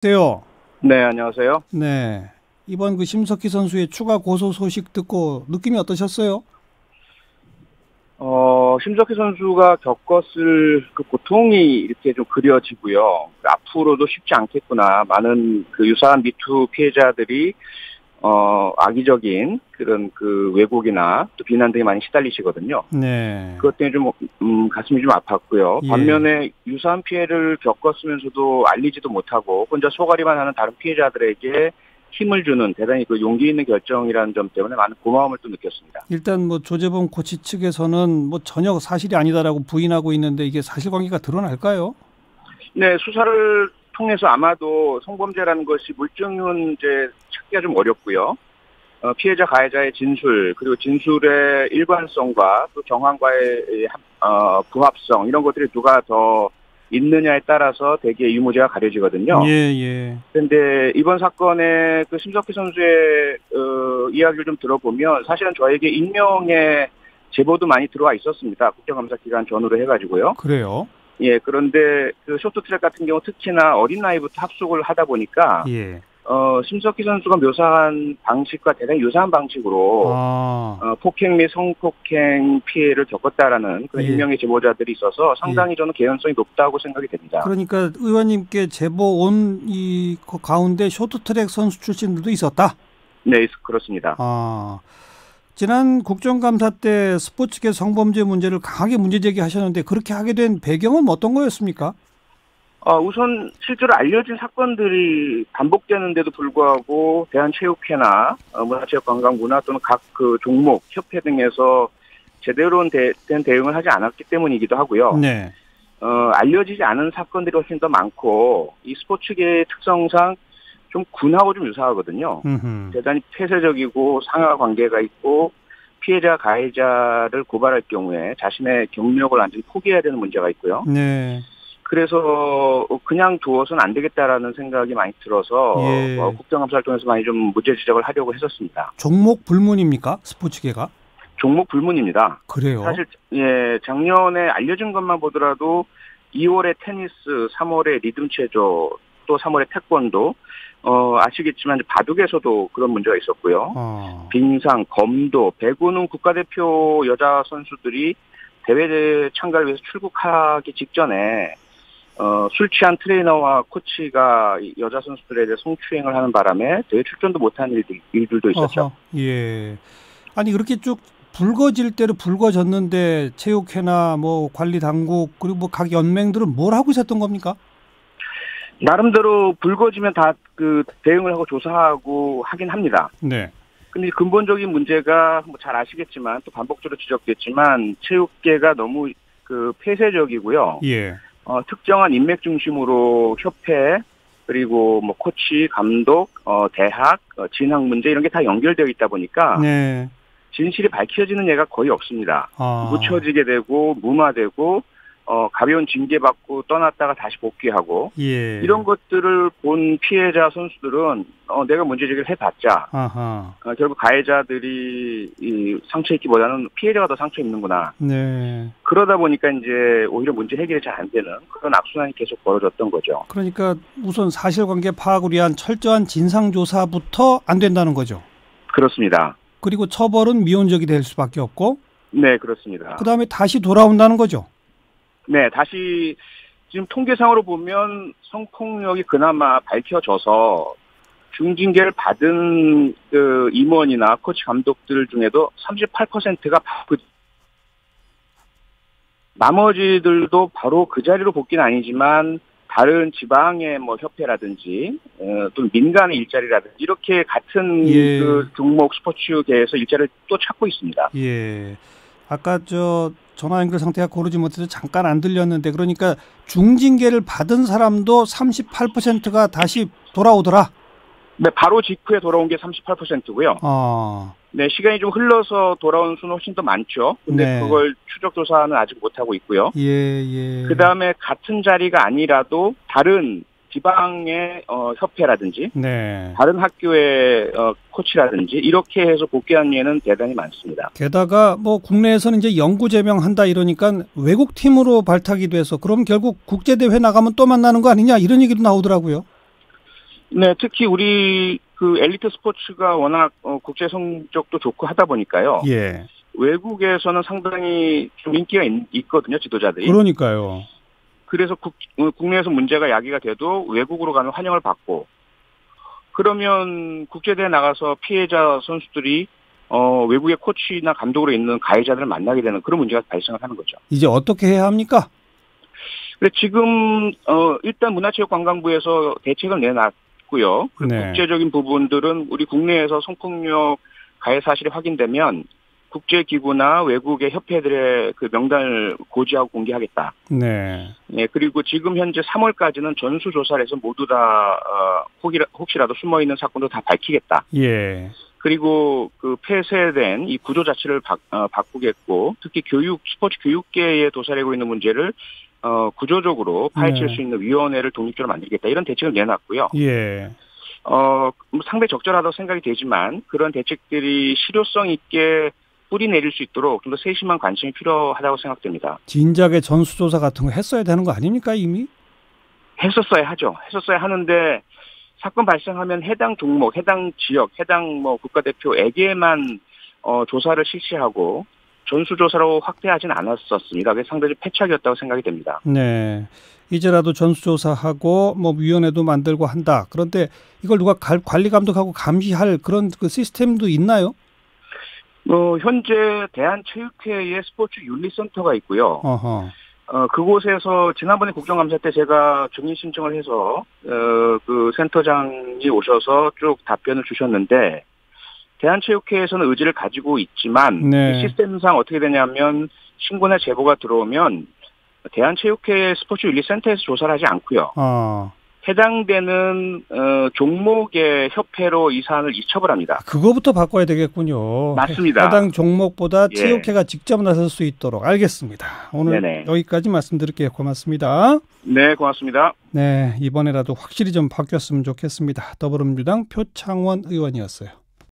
안녕하세요. 네, 안녕하세요. 네. 이번 그 심석희 선수의 추가 고소 소식 듣고 느낌이 어떠셨어요? 심석희 선수가 겪었을 그 고통이 이렇게 좀 그려지고요. 앞으로도 쉽지 않겠구나. 많은 그 유사한 미투 피해자들이, 악의적인 그런 그 왜곡이나 또 비난 등에 많이 시달리시거든요. 네. 그것 때문에 좀, 가슴이 좀 아팠고요. 예. 반면에 유사한 피해를 겪었으면서도 알리지도 못하고 혼자 소가리만 하는 다른 피해자들에게 힘을 주는 대단히 그 용기 있는 결정이라는 점 때문에 많은 고마움을 또 느꼈습니다. 일단 뭐 조재범 코치 측에서는 뭐 전혀 사실이 아니다라고 부인하고 있는데 이게 사실관계가 드러날까요? 네, 수사를 통해서 아마도 성범죄라는 것이 물증은 이제 찾기가 좀 어렵고요. 피해자 가해자의 진술 그리고 진술의 일관성과 또 정황과의 부합성 이런 것들이 누가 더 있느냐에 따라서 대개 유무죄가 가려지거든요. 예, 예. 그런데 이번 사건의 그 심석희 선수의 이야기를 좀 들어보면 사실은 저에게 익명의 제보도 많이 들어와 있었습니다. 국정감사 기간 전후로 해가지고요. 그래요? 예, 그런데 그 쇼트트랙 같은 경우 특히나 어린 나이부터 합숙을 하다 보니까 예. 심석희 선수가 묘사한 방식과 대단히 유사한 방식으로 폭행 및 성폭행 피해를 겪었다라는 그런 예. 익명의 제보자들이 있어서 상당히 예. 저는 개연성이 높다고 생각이 됩니다. 그러니까 의원님께 제보 온 이 가운데 쇼트트랙 선수 출신들도 있었다? 네, 그렇습니다. 지난 국정감사 때 스포츠계 성범죄 문제를 강하게 문제 제기하셨는데 그렇게 하게 된 배경은 어떤 거였습니까? 우선 실제로 알려진 사건들이 반복되는데도 불구하고 대한체육회나 문화체육관광부나 또는 각 그 종목, 협회 등에서 제대로 된 대응을 하지 않았기 때문이기도 하고요. 네. 알려지지 않은 사건들이 훨씬 더 많고 이 스포츠계의 특성상 좀 군하고 좀 유사하거든요. 대단히 폐쇄적이고 상하 관계가 있고 피해자 가해자를 고발할 경우에 자신의 경력을 완전히 포기해야 되는 문제가 있고요. 네. 그래서 그냥 두어서는 안 되겠다라는 생각이 많이 들어서 예. 국정감사를 통해서 많이 좀 문제 지적을 하려고 했었습니다. 종목 불문입니까? 스포츠계가? 종목 불문입니다. 그래요? 사실 작년에 알려진 것만 보더라도 2월에 테니스, 3월에 리듬 체조, 또 3월에 태권도, 아시겠지만 바둑에서도 그런 문제가 있었고요. 빙상, 검도, 배구는 국가대표 여자 선수들이 대회 참가를 위해서 출국하기 직전에 술 취한 트레이너와 코치가 여자 선수들에 대해 성추행을 하는 바람에 대회 출전도 못하는 일들도 있었죠. 어허, 예. 아니 그렇게 쭉 불거질 대로 불거졌는데 체육회나 뭐 관리 당국 그리고 뭐 각 연맹들은 뭘 하고 있었던 겁니까? 나름대로 불거지면 다 그 대응을 하고 조사하고 하긴 합니다. 네. 근데 근본적인 문제가 뭐 잘 아시겠지만 또 반복적으로 지적됐지만 체육계가 너무 그 폐쇄적이고요. 예. 특정한 인맥 중심으로 협회 그리고 뭐 코치, 감독, 대학, 진학 문제 이런 게 다 연결되어 있다 보니까 네. 진실이 밝혀지는 예가 거의 없습니다. 묻혀지게 되고 무마되고 가벼운 징계받고 떠났다가 다시 복귀하고 예. 이런 것들을 본 피해자 선수들은 내가 문제제기를 해봤자 결국 가해자들이 상처 입기보다는 피해자가 더 상처 입는구나. 네. 그러다 보니까 이제 오히려 문제 해결이 잘 안 되는 그런 악순환이 계속 벌어졌던 거죠. 그러니까 우선 사실관계 파악을 위한 철저한 진상조사부터 안 된다는 거죠. 그렇습니다. 그리고 처벌은 미온적이 될 수밖에 없고. 네, 그렇습니다. 그다음에 다시 돌아온다는 거죠. 네, 다시 지금 통계상으로 보면 성폭력이 그나마 밝혀져서 중징계를 받은 그 임원이나 코치 감독들 중에도 38%가 나머지들도 바로 그 자리로 복귀는 아니지만 다른 지방의 뭐 협회라든지 또 민간의 일자리라든지 이렇게 같은 그 종목 스포츠계에서 일자리를 또 찾고 있습니다. 예. 아까 전화 연결 상태가 고르지 못해서 잠깐 안 들렸는데 그러니까 중징계를 받은 사람도 38%가 다시 돌아오더라. 네, 바로 직후에 돌아온 게 38%고요. 네, 시간이 좀 흘러서 돌아온 수는 훨씬 더 많죠. 근데 네. 그걸 추적 조사는 아직 못하고 있고요. 예. 그다음에 같은 자리가 아니라도 다른 지방의 협회라든지 네. 다른 학교의 코치라든지 이렇게 해서 복귀한 예는 대단히 많습니다. 게다가 뭐 국내에서는 이제 영구 제명한다 이러니까 외국 팀으로 발탁이 돼서 그럼 결국 국제 대회 나가면 또 만나는 거 아니냐 이런 얘기도 나오더라고요. 네, 특히 우리 그 엘리트 스포츠가 워낙 국제 성적도 좋고 하다 보니까요. 예. 외국에서는 상당히 좀 인기가 있거든요, 지도자들이. 그러니까요. 그래서 국내에서 문제가 야기가 돼도 외국으로 가면 환영을 받고, 그러면 국제대회 나가서 피해자 선수들이 외국의 코치나 감독으로 있는 가해자들을 만나게 되는 그런 문제가 발생을 하는 거죠. 이제 어떻게 해야 합니까? 근데 지금 일단 문화체육관광부에서 대책을 내놨고요. 네. 국제적인 부분들은 우리 국내에서 성폭력 가해 사실이 확인되면 국제기구나 외국의 협회들의 그 명단을 고지하고 공개하겠다. 네. 네, 그리고 지금 현재 3월까지는 전수조사를 해서 모두 다 혹시라도 숨어있는 사건도 다 밝히겠다. 예. 그리고 그 폐쇄된 이 구조 자체를 바꾸겠고, 특히 스포츠 교육계에 도사리고 있는 문제를 구조적으로 파헤칠 수 있는 위원회를 독립적으로 만들겠다. 이런 대책을 내놨고요. 예. 상당히 적절하다고 생각이 되지만 그런 대책들이 실효성 있게 뿌리 내릴 수 있도록 좀 더 세심한 관심이 필요하다고 생각됩니다. 진작에 전수조사 같은 거 했어야 되는 거 아닙니까 이미? 했었어야 하죠. 했었어야 하는데 사건 발생하면 해당 종목, 해당 지역, 해당 국가대표에게만 조사를 실시하고 전수조사로 확대하진 않았었습니다. 그게 상당히 패착이었다고 생각이 됩니다. 네. 이제라도 전수조사하고 위원회도 만들고 한다. 그런데 이걸 누가 관리 감독하고 감시할 그런 그 시스템도 있나요? 현재 대한체육회의 스포츠 윤리센터가 있고요. 어허. 그곳에서 지난번에 국정감사 때 제가 증인 신청을 해서 그 센터장이 오셔서 쭉 답변을 주셨는데, 대한체육회에서는 의지를 가지고 있지만 네. 시스템상 어떻게 되냐면 신고나 제보가 들어오면 대한체육회 스포츠 윤리센터에서 조사를 하지 않고요. 해당되는 종목의 협회로 이 사안을 이첩을 합니다. 그거부터 바꿔야 되겠군요. 맞습니다. 해당 종목보다 예. 체육회가 직접 나설 수 있도록. 알겠습니다. 오늘 네네. 여기까지 말씀드릴게요. 고맙습니다. 네, 고맙습니다. 네, 이번에라도 확실히 좀 바뀌었으면 좋겠습니다. 더불어민주당 표창원 의원이었어요.